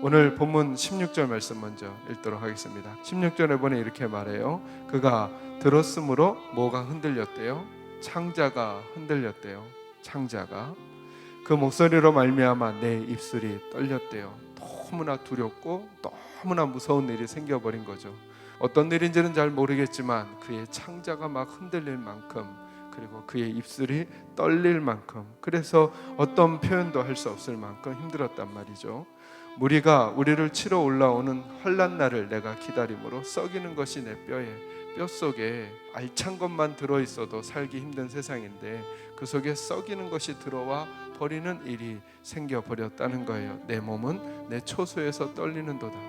오늘 본문 16절 말씀 먼저 읽도록 하겠습니다. 16절에 보니 이렇게 말해요. 그가 들었으므로 뭐가 흔들렸대요? 창자가 흔들렸대요. 창자가 그 목소리로 말미암아 내 입술이 떨렸대요. 너무나 두렵고 너무나 무서운 일이 생겨버린 거죠. 어떤 일인지는 잘 모르겠지만 그의 창자가 막 흔들릴 만큼, 그리고 그의 입술이 떨릴 만큼, 그래서 어떤 표현도 할 수 없을 만큼 힘들었단 말이죠. 무리가 우리를 치러 올라오는 환난 날을 내가 기다림으로 썩이는 것이 내 뼈속에 알찬 것만 들어있어도 살기 힘든 세상인데 그 속에 썩이는 것이 들어와 버리는 일이 생겨버렸다는 거예요. 내 몸은 내 초소에서 떨리는도다.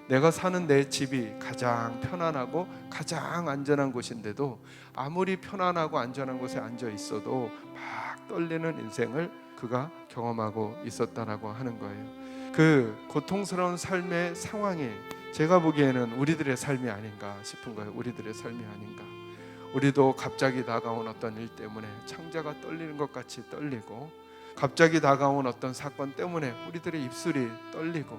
내가 사는 내 집이 가장 편안하고 가장 안전한 곳인데도 아무리 편안하고 안전한 곳에 앉아 있어도 막 떨리는 인생을 그가 경험하고 있었다라고 하는 거예요. 그 고통스러운 삶의 상황이 제가 보기에는 우리들의 삶이 아닌가 싶은 거예요. 우리들의 삶이 아닌가. 우리도 갑자기 다가온 어떤 일 때문에 창자가 떨리는 것 같이 떨리고, 갑자기 다가온 어떤 사건 때문에 우리들의 입술이 떨리고,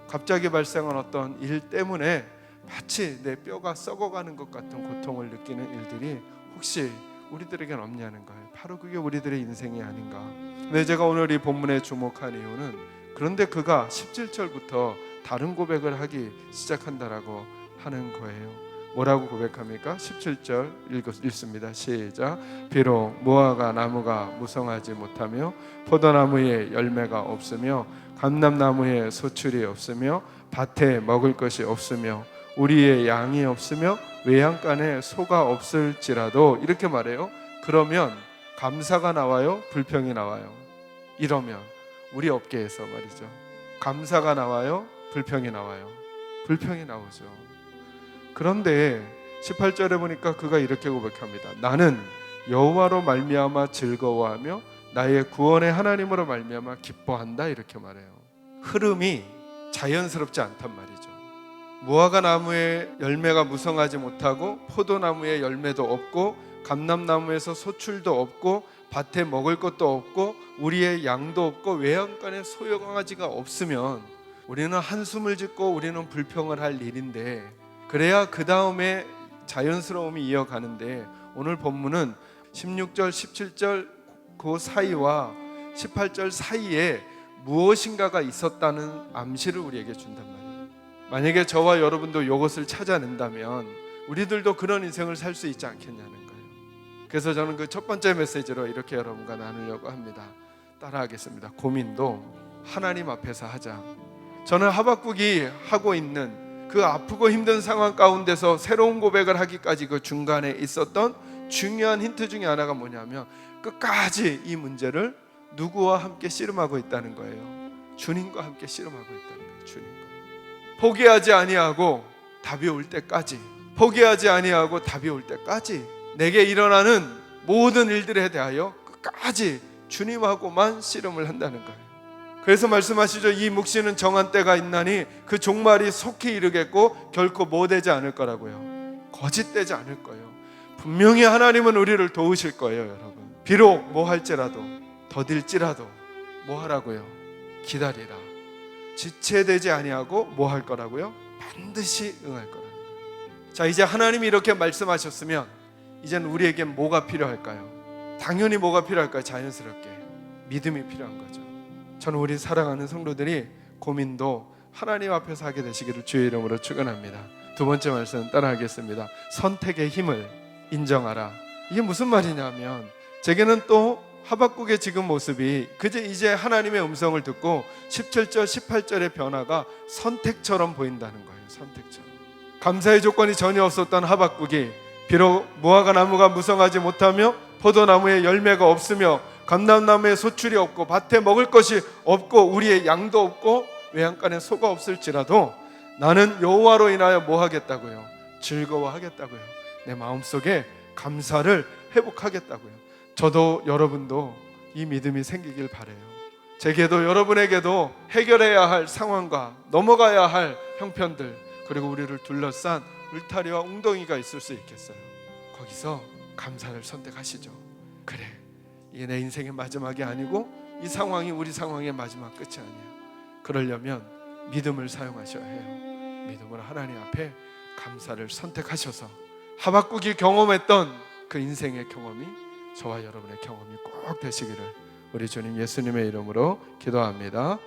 갑자기 발생한 어떤 일 때문에 마치 내 뼈가 썩어가는 것 같은 고통을 느끼는 일들이 혹시 우리들에겐 없냐는 거예요. 바로 그게 우리들의 인생이 아닌가. 근데 제가 오늘 이 본문에 주목한 이유는, 그런데 그가 17절부터 다른 고백을 하기 시작한다라고 하는 거예요. 뭐라고 고백합니까? 17절 읽습니다. 시작. 비록 무화과 나무가 무성하지 못하며 포도나무에 열매가 없으며 감람나무에 소출이 없으며 밭에 먹을 것이 없으며 우리의 양이 없으며 외양간에 소가 없을지라도, 이렇게 말해요. 그러면 감사가 나와요? 불평이 나와요? 이러면 우리 업계에서 말이죠, 감사가 나와요? 불평이 나와요? 불평이 나오죠. 그런데 18절에 보니까 그가 이렇게 고백합니다. 나는 여호와로 말미암아 즐거워하며 나의 구원의 하나님으로 말미암아 기뻐한다, 이렇게 말해요. 흐름이 자연스럽지 않단 말이죠. 무화과 나무에 열매가 무성하지 못하고 포도나무에 열매도 없고 감람나무에서 소출도 없고 밭에 먹을 것도 없고 우리의 양도 없고 외양간에 소형아지가 없으면 우리는 한숨을 짓고 우리는 불평을 할 일인데, 그래야 그 다음에 자연스러움이 이어가는데, 오늘 본문은 16절 17절 그 사이와 18절 사이에 무엇인가가 있었다는 암시를 우리에게 준단 말이에요. 만약에 저와 여러분도 이것을 찾아낸다면 우리들도 그런 인생을 살 수 있지 않겠냐는 거예요. 그래서 저는 그 첫 번째 메시지로 이렇게 여러분과 나누려고 합니다. 따라하겠습니다. 고민도 하나님 앞에서 하자. 저는 하박국이 하고 있는 그 아프고 힘든 상황 가운데서 새로운 고백을 하기까지 그 중간에 있었던 중요한 힌트 중에 하나가 뭐냐면, 끝까지 이 문제를 누구와 함께 씨름하고 있다는 거예요. 주님과 함께 씨름하고 있다는 거예요. 주님과. 포기하지 아니하고 답이 올 때까지, 포기하지 아니하고 답이 올 때까지 내게 일어나는 모든 일들에 대하여 끝까지 주님하고만 씨름을 한다는 거예요. 그래서 말씀하시죠. 이 묵시는 정한 때가 있나니 그 종말이 속히 이르겠고 결코 못되지 않을 거라고요. 거짓되지 않을 거예요. 분명히 하나님은 우리를 도우실 거예요. 여러분, 비록 뭐 할지라도, 더딜지라도 뭐 하라고요? 기다리라. 지체되지 아니하고 뭐 할 거라고요? 반드시 응할 거라는 거예요. 자, 이제 하나님이 이렇게 말씀하셨으면 이제는 우리에게 뭐가 필요할까요? 당연히 뭐가 필요할까요? 자연스럽게 믿음이 필요한 거죠. 저는 우리 사랑하는 성도들이 고민도 하나님 앞에서 하게 되시기를 주의 이름으로 축원합니다. 두 번째 말씀 따라하겠습니다. 선택의 힘을 인정하라. 이게 무슨 말이냐면, 제게는 또 하박국의 지금 모습이 그저 이제 하나님의 음성을 듣고 17절 18절의 변화가 선택처럼 보인다는 거예요. 선택처럼. 감사의 조건이 전혀 없었던 하박국이 비록 무화과 나무가 무성하지 못하며 포도나무에 열매가 없으며 감람나무에 소출이 없고 밭에 먹을 것이 없고 우리의 양도 없고 외양간에 소가 없을지라도 나는 여호와로 인하여 뭐 하겠다고요? 즐거워하겠다고요. 내 마음속에 감사를 회복하겠다고요. 저도 여러분도 이 믿음이 생기길 바라요. 제게도 여러분에게도 해결해야 할 상황과 넘어가야 할 형편들, 그리고 우리를 둘러싼 울타리와 웅덩이가 있을 수 있겠어요. 거기서 감사를 선택하시죠. 그래, 이게 내 인생의 마지막이 아니고 이 상황이 우리 상황의 마지막 끝이 아니야. 그러려면 믿음을 사용하셔야 해요. 믿음으로 하나님 앞에 감사를 선택하셔서 하박국이 경험했던 그 인생의 경험이 저와 여러분의 경험이 꼭 되시기를 우리 주님 예수님의 이름으로 기도합니다.